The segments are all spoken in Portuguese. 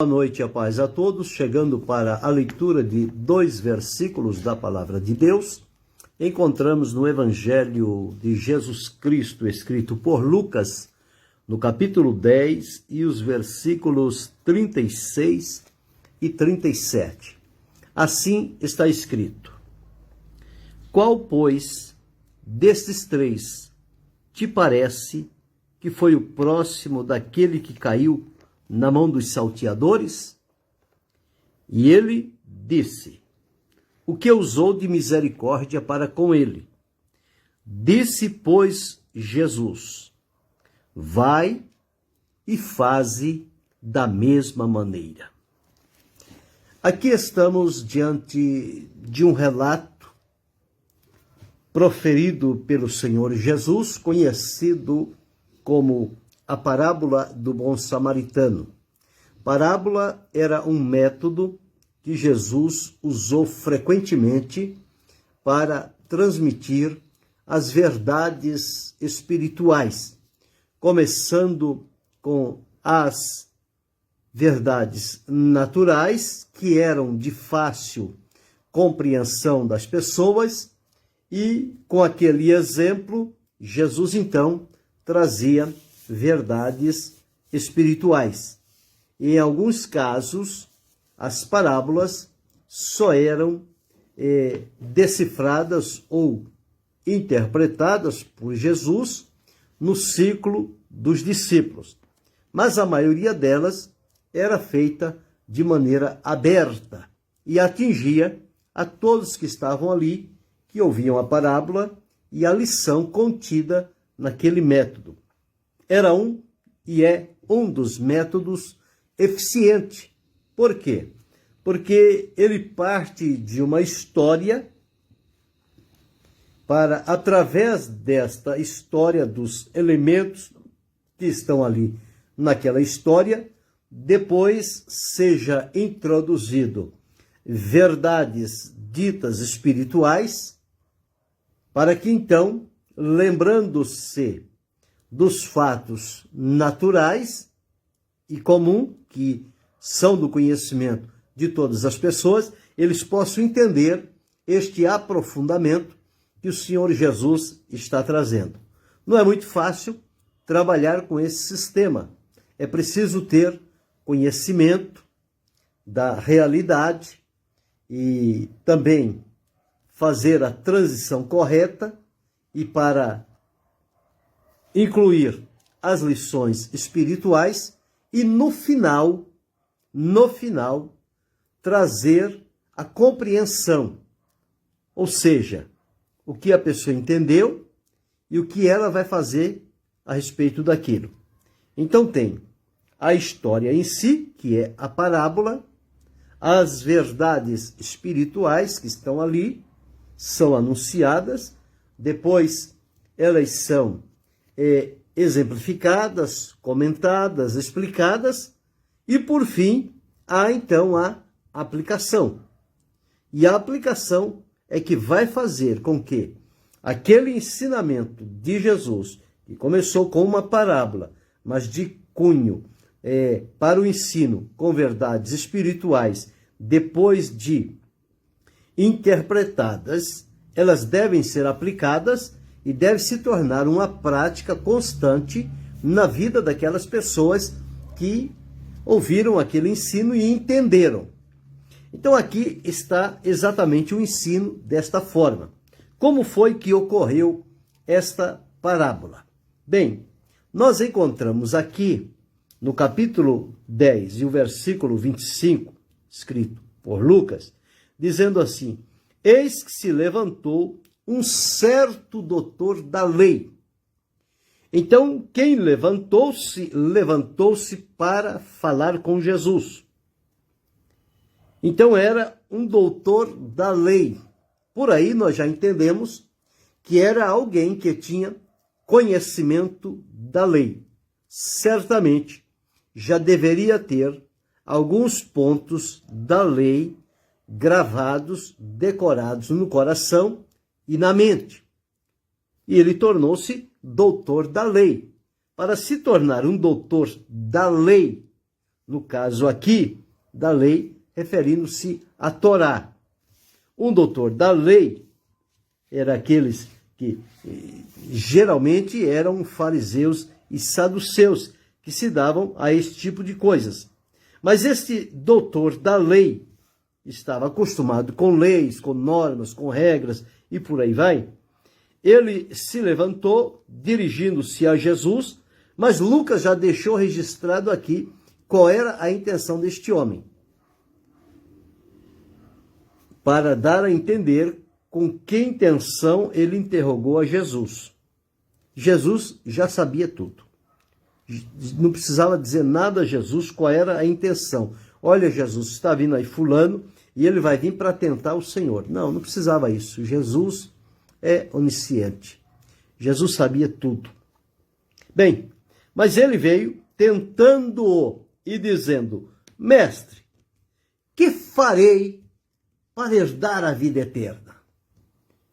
Boa noite, a paz a todos, chegando para a leitura de 2 versículos da Palavra de Deus. Encontramos no Evangelho de Jesus Cristo, escrito por Lucas, no capítulo 10, e os versículos 36 e 37. Assim está escrito: Qual, pois, destes 3 te parece que foi o próximo daquele que caiu na mão dos salteadores? E ele disse: O que usou de misericórdia para com ele? Disse, pois, Jesus: Vai e faze da mesma maneira. Aqui estamos diante de um relato proferido pelo Senhor Jesus, conhecido como a parábola do bom samaritano. Parábola era um método que Jesus usou frequentemente para transmitir as verdades espirituais, começando com as verdades naturais, que eram de fácil compreensão das pessoas, e com aquele exemplo, Jesus então trazia verdades espirituais. Em alguns casos, as parábolas só eram decifradas ou interpretadas por Jesus no ciclo dos discípulos, mas a maioria delas era feita de maneira aberta e atingia a todos que estavam ali, que ouviam a parábola e a lição contida naquele método. Era e é um dos métodos eficiente. Por quê? Porque ele parte de uma história para, através desta história, dos elementos que estão ali naquela história, depois seja introduzido verdades ditas espirituais, para que então, lembrando-se dos fatos naturais e comum, que são do conhecimento de todas as pessoas, eles possam entender este aprofundamento que o Senhor Jesus está trazendo. Não é muito fácil trabalhar com esse sistema. É preciso ter conhecimento da realidade e também fazer a transição correta, e para incluir as lições espirituais e no final, trazer a compreensão, ou seja, o que a pessoa entendeu e o que ela vai fazer a respeito daquilo. Então tem a história em si, que é a parábola, as verdades espirituais que estão ali, são anunciadas, depois elas são exemplificadas, comentadas, explicadas, e por fim há então a aplicação. E a aplicação é que vai fazer com que aquele ensinamento de Jesus, que começou com uma parábola, mas de cunho para o ensino com verdades espirituais, depois de interpretadas, elas devem ser aplicadas e deve se tornar uma prática constante na vida daquelas pessoas que ouviram aquele ensino e entenderam. Então aqui está exatamente o ensino desta forma. Como foi que ocorreu esta parábola? Bem, nós encontramos aqui no capítulo 10 e o versículo 25, escrito por Lucas, dizendo assim: Eis que se levantou um certo doutor da lei. Então, quem levantou-se para falar com Jesus. Então, era um doutor da lei. Por aí nós já entendemos que era alguém que tinha conhecimento da lei. Certamente já deveria ter alguns pontos da lei gravados, decorados no coração e na mente. E ele tornou-se doutor da lei. Para se tornar um doutor da lei, no caso aqui da lei, referindo-se à Torá. Um doutor da lei era aqueles que geralmente eram fariseus e saduceus, que se davam a esse tipo de coisas. Mas este doutor da lei estava acostumado com leis, com normas, com regras e por aí vai. Ele se levantou, dirigindo-se a Jesus, mas Lucas já deixou registrado aqui qual era a intenção deste homem, para dar a entender com que intenção ele interrogou a Jesus. Jesus já sabia tudo. Não precisava dizer nada a Jesus qual era a intenção. Olha, Jesus, está vindo aí fulano e ele vai vir para tentar o Senhor. Não, não precisava isso. Jesus é onisciente. Jesus sabia tudo. Bem, mas ele veio tentando-o e dizendo: Mestre, que farei para herdar a vida eterna?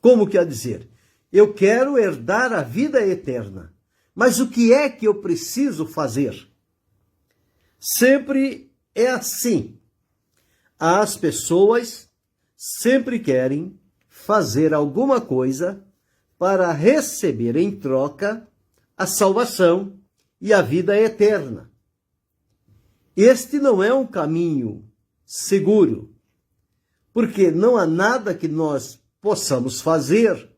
Como quer dizer? Eu quero herdar a vida eterna. Mas o que é que eu preciso fazer? Sempre é assim. As pessoas sempre querem fazer alguma coisa para receber em troca a salvação e a vida eterna. Este não é um caminho seguro, porque não há nada que nós possamos fazer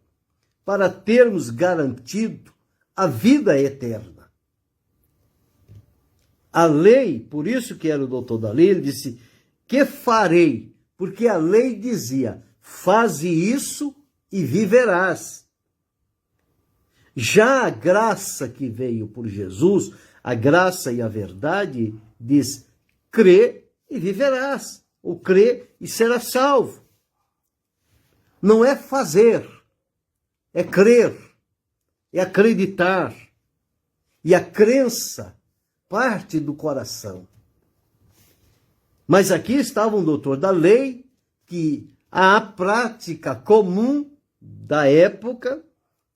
para termos garantido a vida eterna. A lei, por isso que era o doutor da lei, ele disse: que farei? Porque a lei dizia: faze isso e viverás. Já a graça que veio por Jesus, a graça e a verdade, diz: crê e viverás, ou crê e serás salvo. Não é fazer, é crer. É acreditar. E a crença parte do coração. Mas aqui estava um doutor da lei que a prática comum da época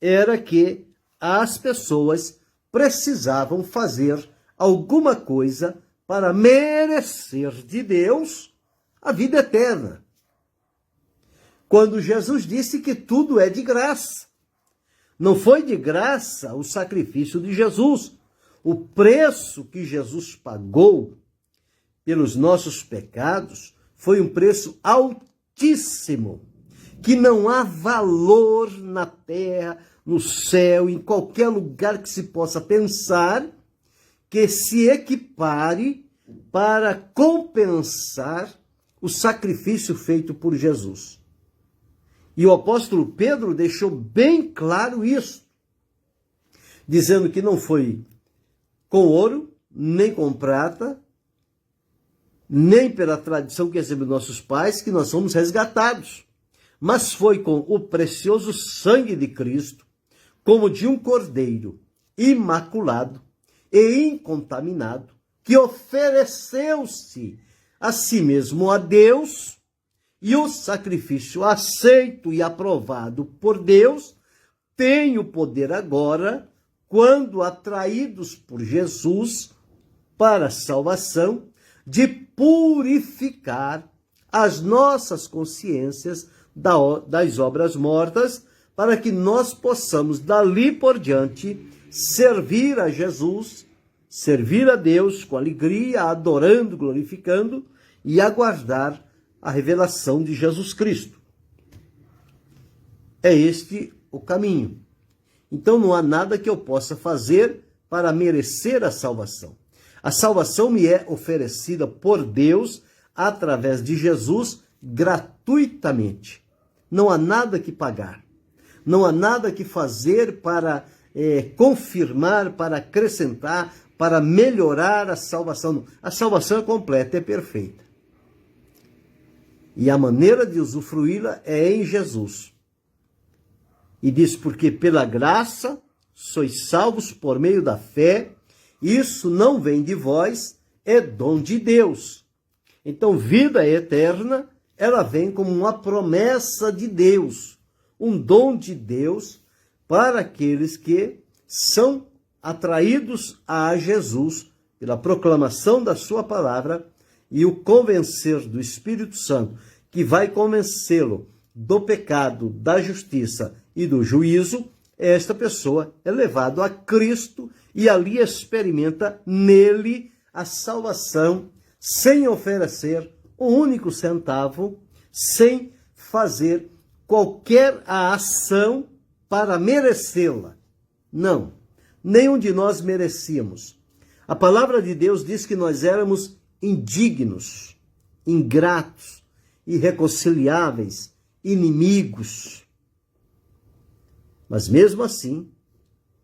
era que as pessoas precisavam fazer alguma coisa para merecer de Deus a vida eterna. Quando Jesus disse que tudo é de graça. Não foi de graça o sacrifício de Jesus. O preço que Jesus pagou pelos nossos pecados foi um preço altíssimo, que não há valor na terra, no céu, em qualquer lugar que se possa pensar, que se equipare para compensar o sacrifício feito por Jesus. E o apóstolo Pedro deixou bem claro isso, dizendo que não foi com ouro, nem com prata, nem pela tradição que recebeu nossos pais, que nós somos resgatados, mas foi com o precioso sangue de Cristo, como de um cordeiro imaculado e incontaminado, que ofereceu-se a si mesmo a Deus. E o sacrifício aceito e aprovado por Deus tem o poder agora, quando atraídos por Jesus para a salvação, de purificar as nossas consciências das obras mortas, para que nós possamos, dali por diante, servir a Jesus, servir a Deus com alegria, adorando, glorificando e aguardar a revelação de Jesus Cristo. É este o caminho. Então não há nada que eu possa fazer para merecer a salvação. A salvação me é oferecida por Deus através de Jesus gratuitamente. Não há nada que pagar. Não há nada que fazer para confirmar, para acrescentar, para melhorar a salvação. A salvação é completa, é perfeita. E a maneira de usufruí-la é em Jesus. E diz: porque pela graça sois salvos por meio da fé, isso não vem de vós, é dom de Deus. Então, vida eterna, ela vem como uma promessa de Deus, um dom de Deus para aqueles que são atraídos a Jesus pela proclamação da sua palavra e o convencer do Espírito Santo, que vai convencê-lo do pecado, da justiça e do juízo, esta pessoa é levado a Cristo e ali experimenta nele a salvação, sem oferecer um único centavo, sem fazer qualquer ação para merecê-la. Não, nenhum de nós merecíamos. A palavra de Deus diz que nós éramos indignos, ingratos, irreconciliáveis, inimigos. Mas mesmo assim,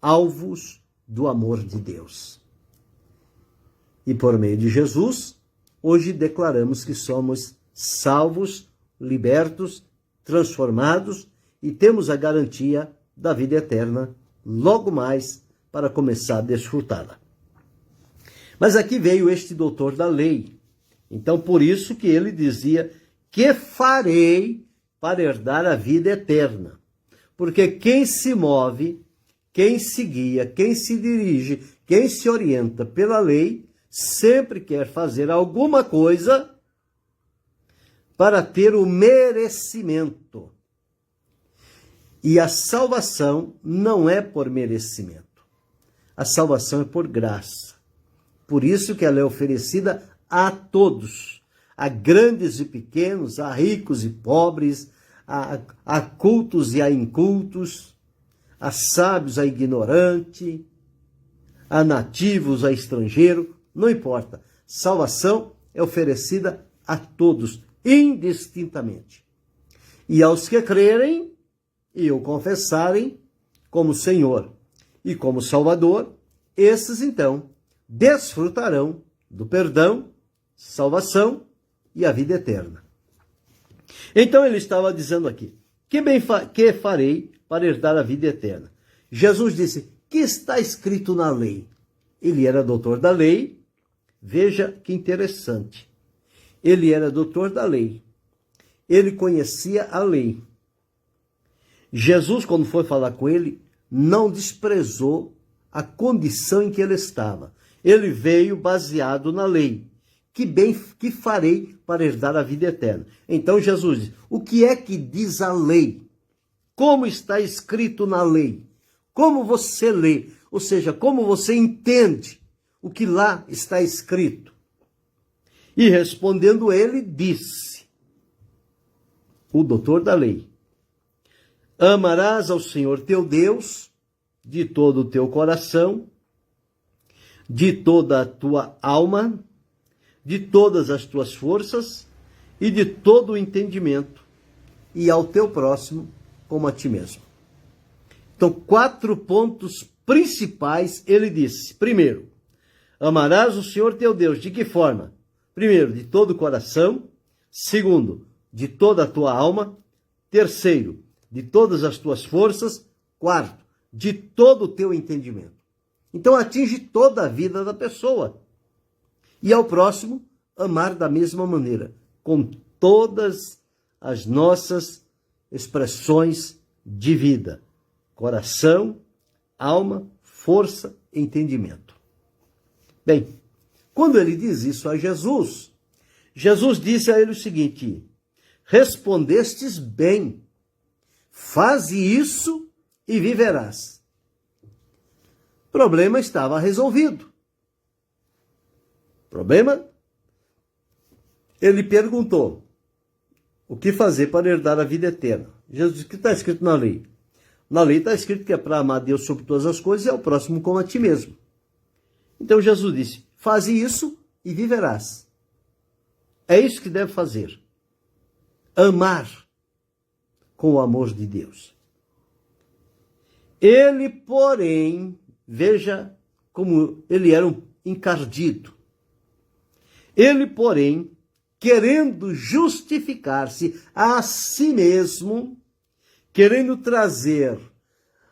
alvos do amor de Deus. E por meio de Jesus, hoje declaramos que somos salvos, libertos, transformados e temos a garantia da vida eterna logo mais para começar a desfrutá-la. Mas aqui veio este doutor da lei. Então, por isso que ele dizia: que farei para herdar a vida eterna? Porque quem se move, quem se guia, quem se dirige, quem se orienta pela lei, sempre quer fazer alguma coisa para ter o merecimento. E a salvação não é por merecimento. A salvação é por graça. Por isso que ela é oferecida a todos, a grandes e pequenos, a ricos e pobres, a cultos e a incultos, a sábios, a ignorante, a nativos, a estrangeiro, não importa. Salvação é oferecida a todos, indistintamente. E aos que crerem e o confessarem como Senhor e como Salvador, esses então desfrutarão do perdão, salvação e a vida eterna. Então ele estava dizendo aqui: que farei para herdar a vida eterna? Jesus disse: que está escrito na lei? Ele era doutor da lei. Veja que interessante. Ele era doutor da lei. Ele conhecia a lei. Jesus, quando foi falar com ele, não desprezou a condição em que ele estava. Ele veio baseado na lei. Que farei para herdar a vida eterna? Então Jesus diz: o que é que diz a lei? Como está escrito na lei? Como você lê? Ou seja, como você entende o que lá está escrito? E respondendo ele, disse, o doutor da lei: amarás ao Senhor teu Deus de todo o teu coração, de toda a tua alma, de todas as tuas forças e de todo o entendimento, e ao teu próximo como a ti mesmo. Então, 4 pontos principais ele disse. Primeiro, amarás o Senhor teu Deus. De que forma? Primeiro, de todo o coração. Segundo, de toda a tua alma. Terceiro, de todas as tuas forças. Quarto, de todo o teu entendimento. Então, atinge toda a vida da pessoa. E ao próximo, amar da mesma maneira, com todas as nossas expressões de vida: coração, alma, força, entendimento. Bem, quando ele diz isso a Jesus, Jesus disse a ele o seguinte: respondestes bem, faze isso e viverás. O problema estava resolvido. Problema? Ele perguntou: o que fazer para herdar a vida eterna? Jesus disse: o que está escrito na lei? Na lei está escrito que é para amar Deus sobre todas as coisas e ao próximo como a ti mesmo. Então Jesus disse: faze isso e viverás. É isso que deve fazer. Amar com o amor de Deus. Ele, porém, veja como ele era um encardido. Ele, porém, querendo justificar-se a si mesmo, querendo trazer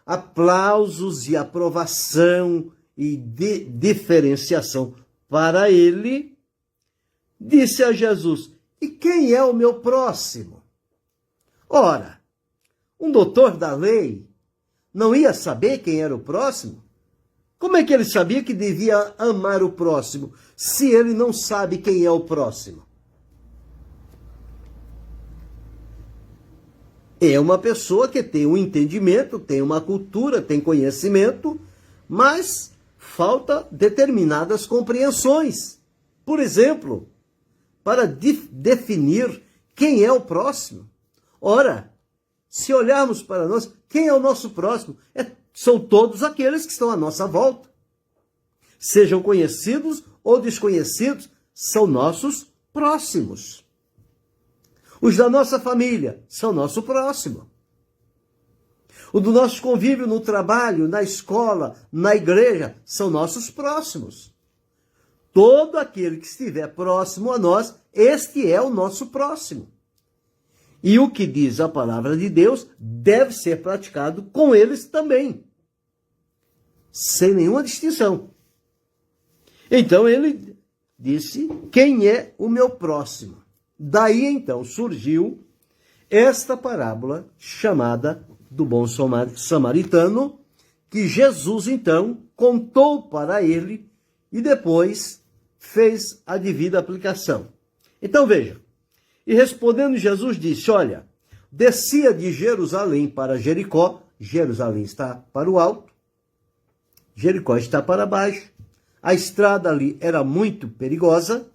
aplausos e aprovação e diferenciação para ele, disse a Jesus: e quem é o meu próximo? Ora, um doutor da lei não ia saber quem era o próximo? Como é que ele sabia que devia amar o próximo, se ele não sabe quem é o próximo? É uma pessoa que tem um entendimento, tem uma cultura, tem conhecimento, mas falta determinadas compreensões. Por exemplo, para definir quem é o próximo. Ora, se olharmos para nós, quem é o nosso próximo? São todos aqueles que estão à nossa volta. Sejam conhecidos ou desconhecidos, são nossos próximos. Os da nossa família são nosso próximo. O do nosso convívio no trabalho, na escola, na igreja, são nossos próximos. Todo aquele que estiver próximo a nós, este é o nosso próximo. E o que diz a palavra de Deus deve ser praticado com eles também, sem nenhuma distinção. Então ele disse: quem é o meu próximo? Daí então surgiu esta parábola chamada do bom samaritano, que Jesus então contou para ele e depois fez a devida aplicação. Então veja, e respondendo Jesus disse: olha, descia de Jerusalém para Jericó. Jerusalém está para o alto, Jericó está para baixo, a estrada ali era muito perigosa.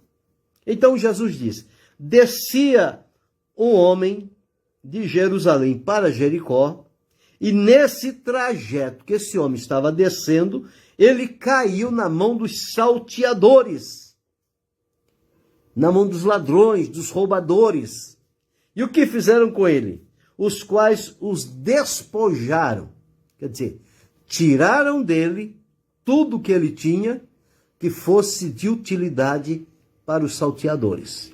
Então Jesus diz: descia um homem de Jerusalém para Jericó, e nesse trajeto que esse homem estava descendo, ele caiu na mão dos salteadores, na mão dos ladrões, dos roubadores. E o que fizeram com ele? Os quais os despojaram, quer dizer, tiraram dele tudo que ele tinha que fosse de utilidade para os salteadores.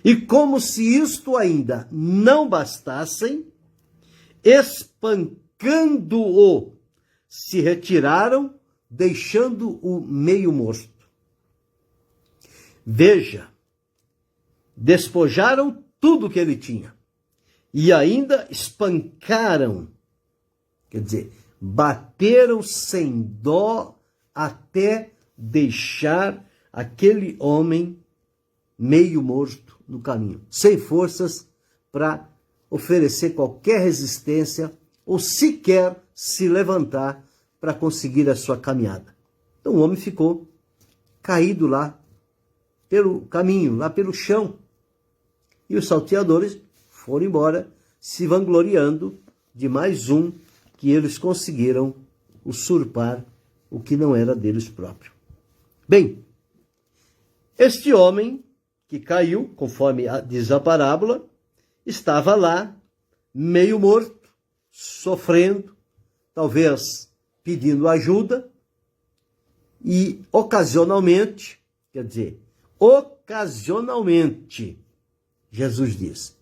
E como se isto ainda não bastassem, espancando-o, se retiraram, deixando-o meio morto. Veja, despojaram tudo que ele tinha e ainda espancaram, quer dizer, bateram sem dó até deixar aquele homem meio morto no caminho, sem forças para oferecer qualquer resistência ou sequer se levantar para conseguir a sua caminhada. Então o homem ficou caído lá pelo caminho, lá pelo chão. E os salteadores foram embora, se vangloriando de mais um que eles conseguiram usurpar o que não era deles próprio. Bem, este homem que caiu, conforme diz a parábola, estava lá, meio morto, sofrendo, talvez pedindo ajuda, e ocasionalmente, Jesus diz,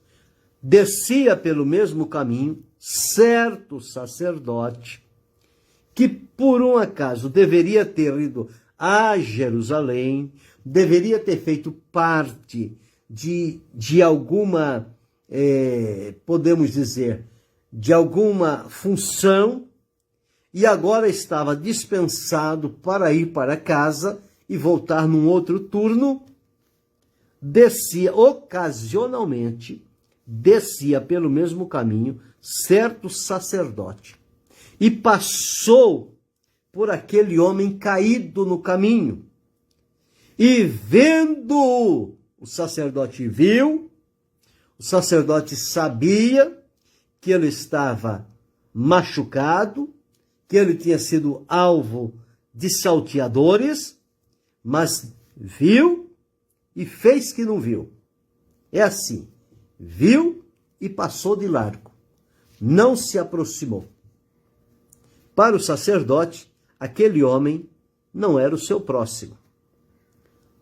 descia pelo mesmo caminho certo sacerdote que por um acaso deveria ter ido a Jerusalém, deveria ter feito parte de alguma, podemos dizer, de alguma função, e agora estava dispensado para ir para casa e voltar num outro turno. Descia, ocasionalmente, descia pelo mesmo caminho certo sacerdote e passou por aquele homem caído no caminho. E vendo, o sacerdote viu, o sacerdote sabia que ele estava machucado, que ele tinha sido alvo de salteadores, mas viu e fez que não viu. É assim, viu e passou de largo, não se aproximou. Para o sacerdote, aquele homem não era o seu próximo.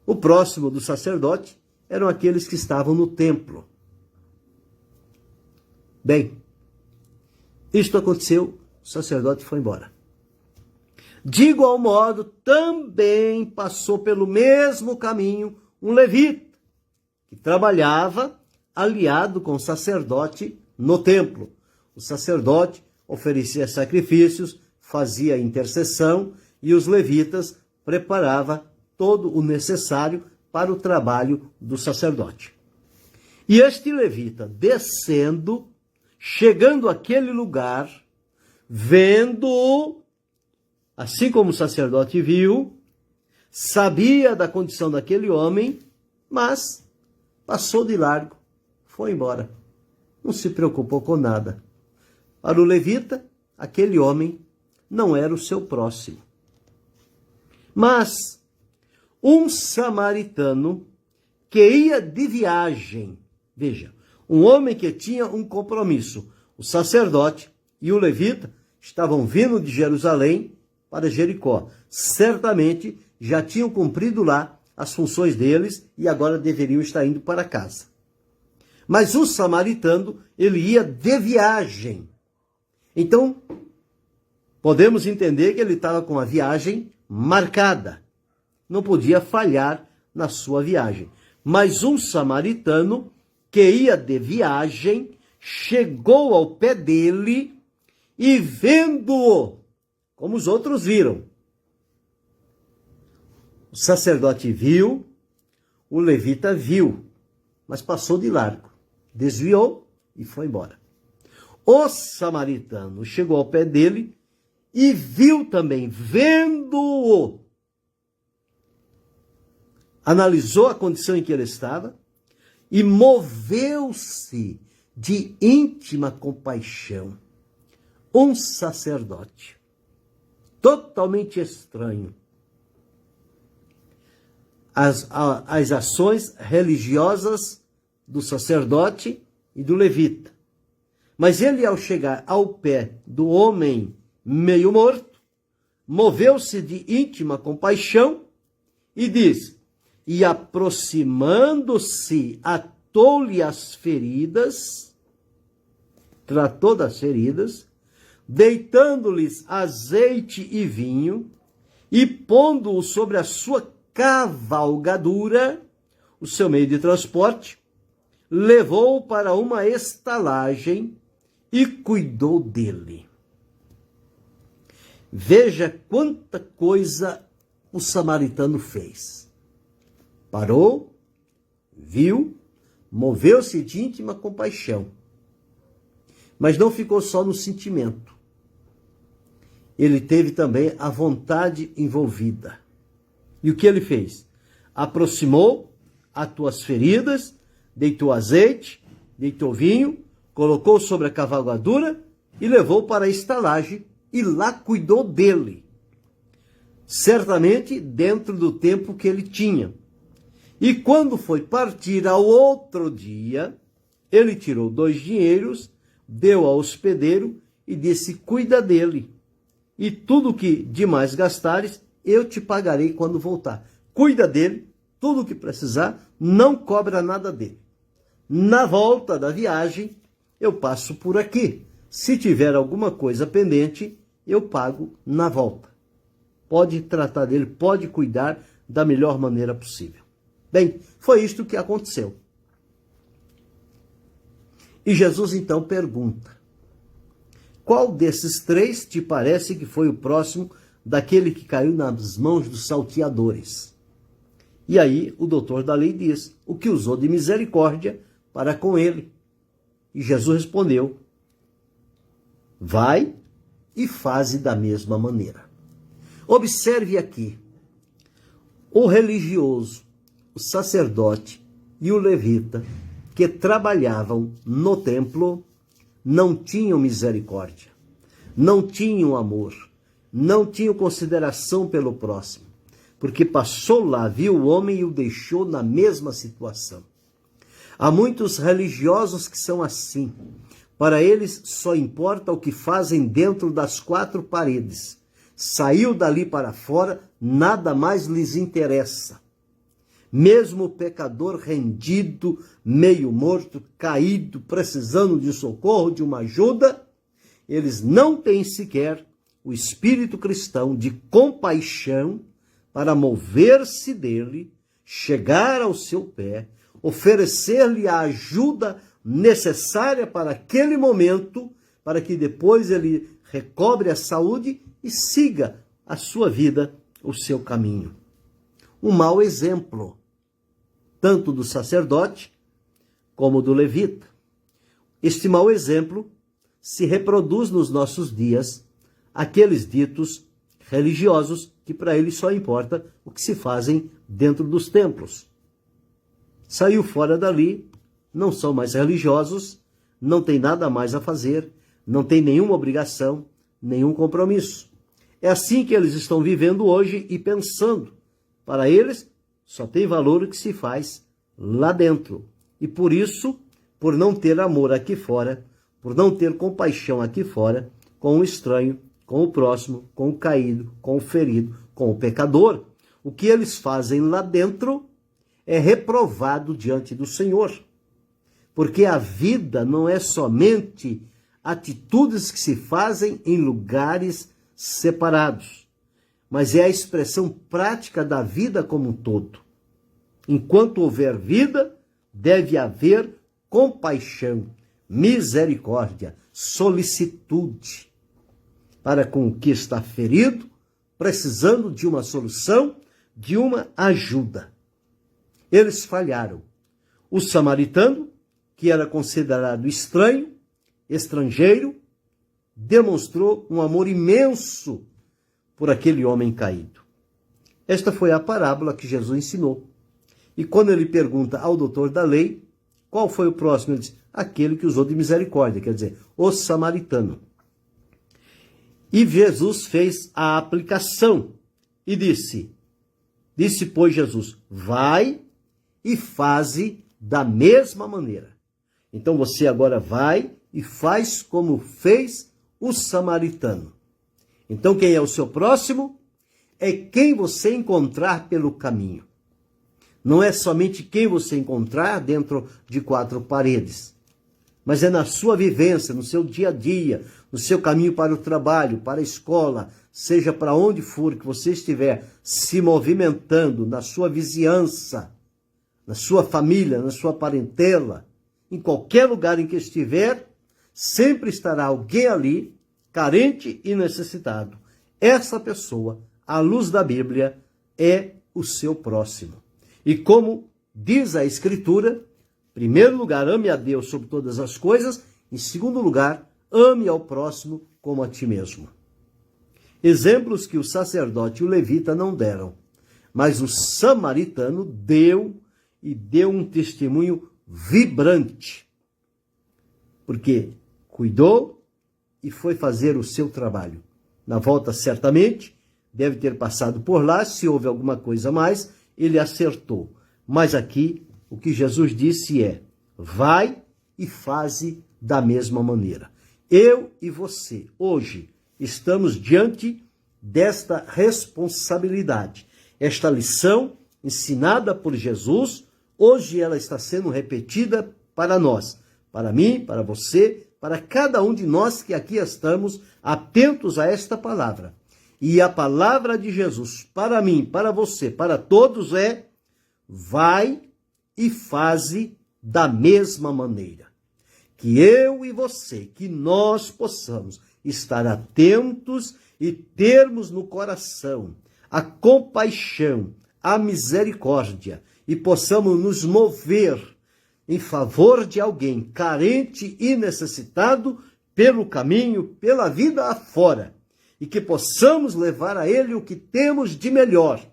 O próximo do sacerdote eram aqueles que estavam no templo. Bem, isto aconteceu, o sacerdote foi embora. De igual modo, também passou pelo mesmo caminho um levita, que trabalhava aliado com o sacerdote no templo. O sacerdote oferecia sacrifícios, fazia intercessão e os levitas preparavam todo o necessário para o trabalho do sacerdote. E este levita, descendo, chegando àquele lugar, vendo, assim como o sacerdote viu, sabia da condição daquele homem, mas passou de largo, foi embora. Não se preocupou com nada. Para o levita, aquele homem não era o seu próximo. Mas um samaritano que ia de viagem, veja, um homem que tinha um compromisso, o sacerdote e o levita estavam vindo de Jerusalém para Jericó. Certamente já tinham cumprido lá as funções deles e agora deveriam estar indo para casa. Mas o samaritano, ele ia de viagem. Então, podemos entender que ele estava com a viagem marcada. Não podia falhar na sua viagem. Mas um samaritano que ia de viagem chegou ao pé dele e vendo-o, como os outros viram. O sacerdote viu, o levita viu, mas passou de largo, desviou e foi embora. O samaritano chegou ao pé dele e viu também, vendo-o, analisou a condição em que ele estava e moveu-se de íntima compaixão. Um sacerdote, totalmente estranho às ações religiosas do sacerdote e do levita. Mas ele, ao chegar ao pé do homem meio morto, moveu-se de íntima compaixão e diz: e aproximando-se, atou-lhe as feridas, tratou das feridas, deitando-lhes azeite e vinho, e pondo-o sobre a sua cavalgadura, o seu meio de transporte, levou-o para uma estalagem e cuidou dele. Veja quanta coisa o samaritano fez. Parou, viu, moveu-se de íntima compaixão. Mas não ficou só no sentimento. Ele teve também a vontade envolvida. E o que ele fez? Aproximou, atou as feridas, deitou azeite, deitou vinho, colocou sobre a cavalgadura e levou para a estalagem e lá cuidou dele. Certamente dentro do tempo que ele tinha. E quando foi partir ao outro dia, ele tirou 2 dinheiros, deu ao hospedeiro e disse: cuida dele. E tudo que demais gastares, eu te pagarei quando voltar. Cuida dele, tudo o que precisar, não cobra nada dele. Na volta da viagem, eu passo por aqui. Se tiver alguma coisa pendente, eu pago na volta. Pode tratar dele, pode cuidar da melhor maneira possível. Bem, foi isto que aconteceu. E Jesus então pergunta: qual desses 3 te parece que foi o próximo daquele que caiu nas mãos dos salteadores? E aí o doutor da lei diz: o que usou de misericórdia para com ele. E Jesus respondeu: vai e faze da mesma maneira. Observe aqui, o religioso, o sacerdote e o levita que trabalhavam no templo não tinham misericórdia, não tinham amor, não tinham consideração pelo próximo, porque passou lá, viu o homem e o deixou na mesma situação. Há muitos religiosos que são assim. Para eles só importa o que fazem dentro das 4 paredes. Saiu dali para fora, nada mais lhes interessa. Mesmo o pecador rendido, meio morto, caído, precisando de socorro, de uma ajuda, eles não têm sequer o espírito cristão de compaixão para mover-se dele, chegar ao seu pé, oferecer-lhe a ajuda necessária para aquele momento, para que depois ele recobre a saúde e siga a sua vida, o seu caminho. Um mau exemplo, tanto do sacerdote como do levita. Este mau exemplo se reproduz nos nossos dias, aqueles ditos religiosos que para eles só importa o que se fazem dentro dos templos. Saiu fora dali, não são mais religiosos, não tem nada mais a fazer, não tem nenhuma obrigação, nenhum compromisso. É assim que eles estão vivendo hoje e pensando. Para eles, só tem valor o que se faz lá dentro. E por isso, por não ter amor aqui fora, por não ter compaixão aqui fora, com o estranho, com o próximo, com o caído, com o ferido, com o pecador, o que eles fazem lá dentro é reprovado diante do Senhor. Porque a vida não é somente atitudes que se fazem em lugares separados, mas é a expressão prática da vida como um todo. Enquanto houver vida, deve haver compaixão, misericórdia, solicitude para com o que está ferido, precisando de uma solução, de uma ajuda. Eles falharam. O samaritano, que era considerado estranho, estrangeiro, demonstrou um amor imenso por aquele homem caído. Esta foi a parábola que Jesus ensinou. E quando ele pergunta ao doutor da lei, qual foi o próximo? Ele diz, aquele que usou de misericórdia, quer dizer, o samaritano. E Jesus fez a aplicação e disse, pois Jesus, vai e faze da mesma maneira. Então você agora vai e faz como fez o samaritano. Então quem é o seu próximo? É quem você encontrar pelo caminho. Não é somente quem você encontrar dentro de quatro paredes, mas é na sua vivência, no seu dia a dia, no seu caminho para o trabalho, para a escola, seja para onde for que você estiver se movimentando, na sua vizinhança, na sua família, na sua parentela, em qualquer lugar em que estiver, sempre estará alguém ali, carente e necessitado. Essa pessoa, à luz da Bíblia, é o seu próximo. E como diz a Escritura, em primeiro lugar, ame a Deus sobre todas as coisas, em segundo lugar, ame ao próximo como a ti mesmo. Exemplos que o sacerdote e o levita não deram, mas o samaritano deu um testemunho vibrante, porque cuidou e foi fazer o seu trabalho. Na volta, certamente, deve ter passado por lá, se houve alguma coisa a mais, ele acertou. Mas aqui, o que Jesus disse é, vai e faze da mesma maneira. Eu e você, hoje, estamos diante desta responsabilidade. Esta lição, ensinada por Jesus, hoje ela está sendo repetida para nós, para mim, para você, para cada um de nós que aqui estamos atentos a esta palavra. E a palavra de Jesus para mim, para você, para todos é, vai e faze da mesma maneira. Que eu e você, que nós possamos estar atentos e termos no coração a compaixão, a misericórdia e possamos nos mover em favor de alguém carente e necessitado pelo caminho, pela vida afora, e que possamos levar a ele o que temos de melhor,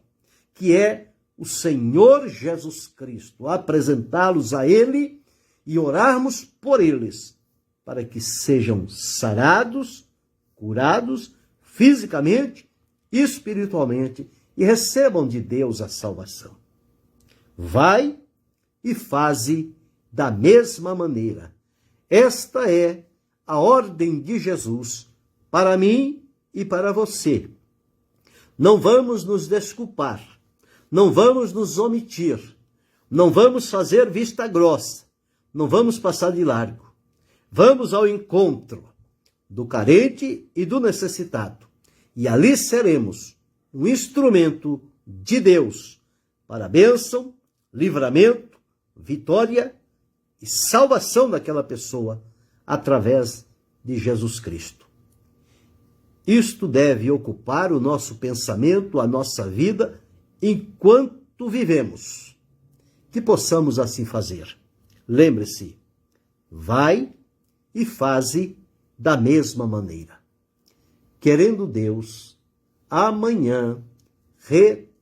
que é o Senhor Jesus Cristo, apresentá-los a ele e orarmos por eles, para que sejam sarados, curados, fisicamente, espiritualmente, e recebam de Deus a salvação. Vai e faze da mesma maneira. Esta é a ordem de Jesus para mim e para você. Não vamos nos desculpar, não vamos nos omitir, não vamos fazer vista grossa, não vamos passar de largo. Vamos ao encontro do carente e do necessitado. E ali seremos um instrumento de Deus para a bênção, livramento, vitória e salvação daquela pessoa através de Jesus Cristo. Isto deve ocupar o nosso pensamento, a nossa vida, enquanto vivemos. Que possamos assim fazer. Lembre-se, vai e faze da mesma maneira. Querendo Deus, amanhã retornaremos.